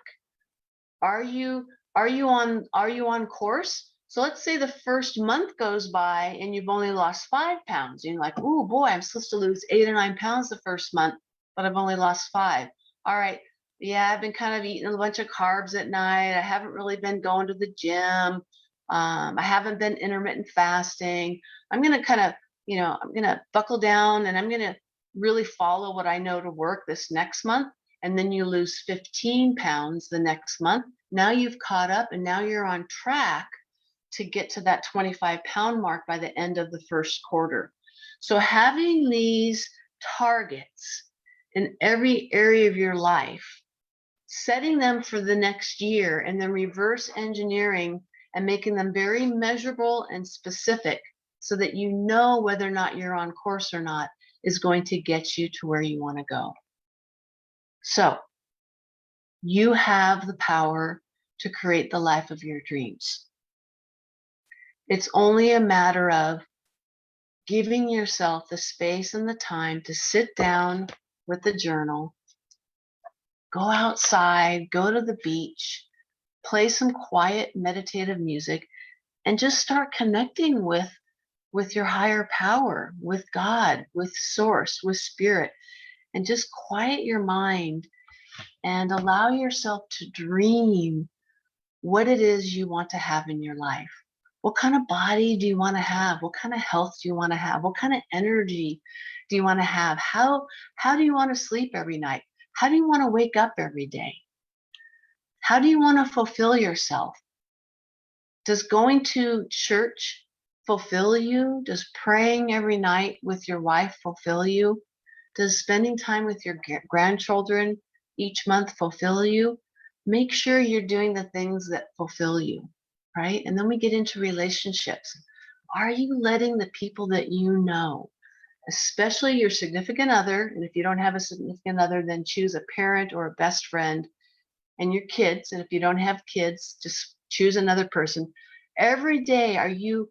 Are you on course? So let's say the first month goes by and you've only lost 5 pounds. And you're like, oh boy, I'm supposed to lose 8 or 9 pounds the first month, but I've only lost 5. All right. Yeah, I've been kind of eating a bunch of carbs at night. I haven't really been going to the gym. I haven't been intermittent fasting. I'm going to kind of, I'm going to buckle down and I'm going to really follow what I know to work this next month. And then you lose 15 pounds the next month. Now you've caught up and now you're on track to get to that 25-pound mark by the end of the first quarter. So having these targets in every area of your life, setting them for the next year, and then reverse engineering and making them very measurable and specific so that you know whether or not you're on course or not is going to get you to where you want to go. So you have the power to create the life of your dreams. It's only a matter of giving yourself the space and the time to sit down with a journal, go outside, go to the beach, play some quiet meditative music, and just start connecting with with your higher power, with God, with source, with spirit, and just quiet your mind and allow yourself to dream what it is you want to have in your life. What kind of body do you want to have? What kind of health do you want to have? What kind of energy do you want to have? How do you want to sleep every night? How do you want to wake up every day? How do you want to fulfill yourself? Does going to church fulfill you? Does praying every night with your wife fulfill you? Does spending time with your grandchildren each month fulfill you? Make sure you're doing the things that fulfill you, right? And then we get into relationships. Are you letting the people that you know, especially your significant other, and if you don't have a significant other, then choose a parent or a best friend, and your kids, and if you don't have kids, just choose another person. Every day, are you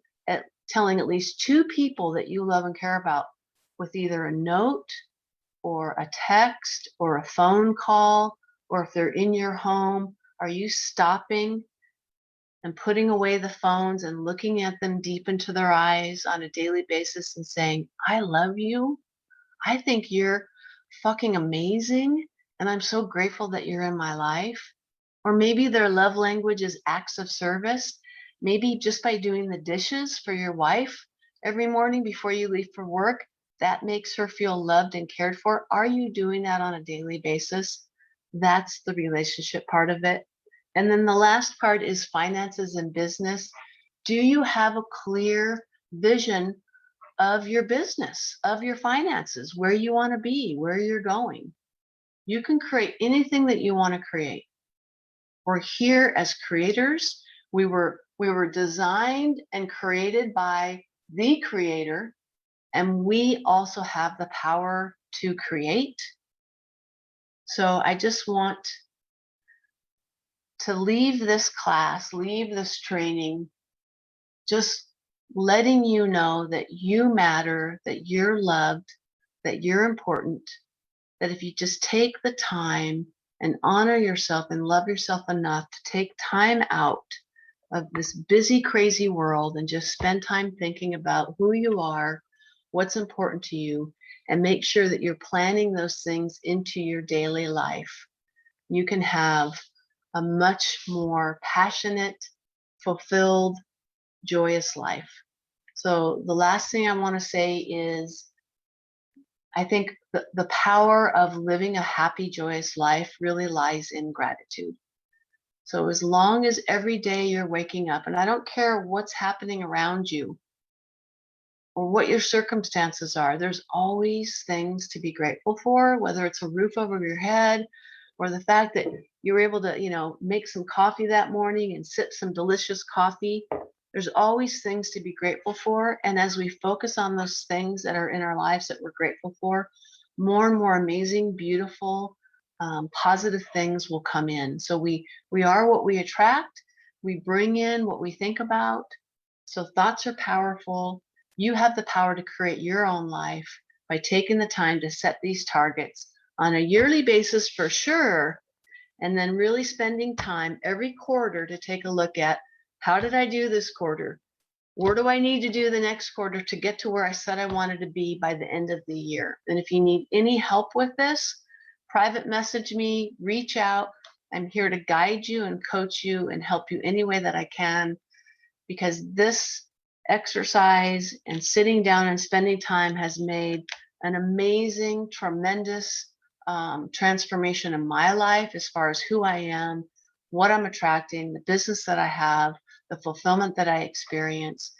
telling at least 2 people that you love and care about with either a note or a text or a phone call, or if they're in your home, are you stopping and putting away the phones and looking at them deep into their eyes on a daily basis and saying, I love you. I think you're fucking amazing. And I'm so grateful that you're in my life. Or maybe their love language is acts of service. Maybe just by doing the dishes for your wife every morning before you leave for work, that makes her feel loved and cared for. Are you doing that on a daily basis? That's the relationship part of it. And then the last part is finances and business. Do you have a clear vision of your business, of your finances, where you want to be, where you're going? You can create anything that you want to create. We're here as creators. We were designed and created by the creator, and we also have the power to create. So I just want to leave this class, leave this training, just letting you know that you matter, that you're loved, that you're important, that if you just take the time and honor yourself and love yourself enough to take time out of this busy, crazy world and just spend time thinking about who you are, what's important to you, and make sure that you're planning those things into your daily life, you can have a much more passionate, fulfilled, joyous life. So the last thing I want to say is I think the power of living a happy, joyous life really lies in gratitude. So as long as every day you're waking up, and I don't care what's happening around you or what your circumstances are, there's always things to be grateful for, whether it's a roof over your head or the fact that you were able to, make some coffee that morning and sip some delicious coffee. There's always things to be grateful for. And as we focus on those things that are in our lives that we're grateful for, more and more amazing, beautiful, positive things will come in. So we are what we attract. We bring in what we think about. So thoughts are powerful. You have the power to create your own life by taking the time to set these targets on a yearly basis for sure, and then really spending time every quarter to take a look at how did I do this quarter? Where do I need to do the next quarter to get to where I said I wanted to be by the end of the year? And if you need any help with this, private message me, reach out. I'm here to guide you and coach you and help you any way that I can, because this exercise and sitting down and spending time has made an amazing, tremendous transformation in my life as far as who I am, what I'm attracting, the business that I have, the fulfillment that I experience.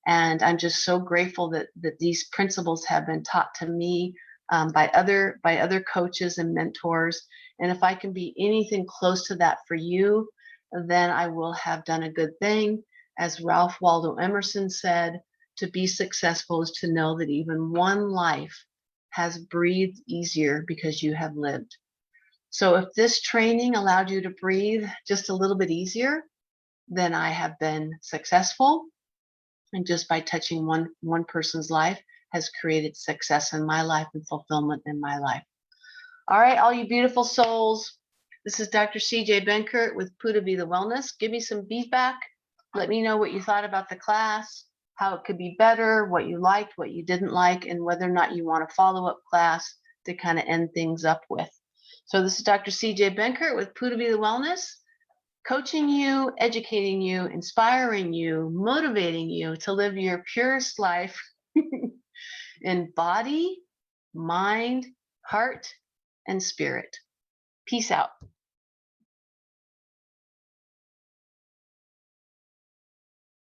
And I'm just so grateful that these principles have been taught to me by other coaches and mentors. And if I can be anything close to that for you, then I will have done a good thing. As Ralph Waldo Emerson said, to be successful is to know that even one life has breathed easier because you have lived. So if this training allowed you to breathe just a little bit easier, then I have been successful. And just by touching one person's life has created success in my life and fulfillment in my life. All right, all you beautiful souls, this is Dr. CJ Benkert with Puda Vida Wellness. Give me some feedback. Let me know what you thought about the class. how it could be better, what you liked, what you didn't like, and whether or not you want a follow-up class to kind of end things up with. So this is Dr. CJ Benkert with Pura Vida Wellness, coaching you, educating you, inspiring you, motivating you to live your purest life in body, mind, heart, and spirit. Peace out.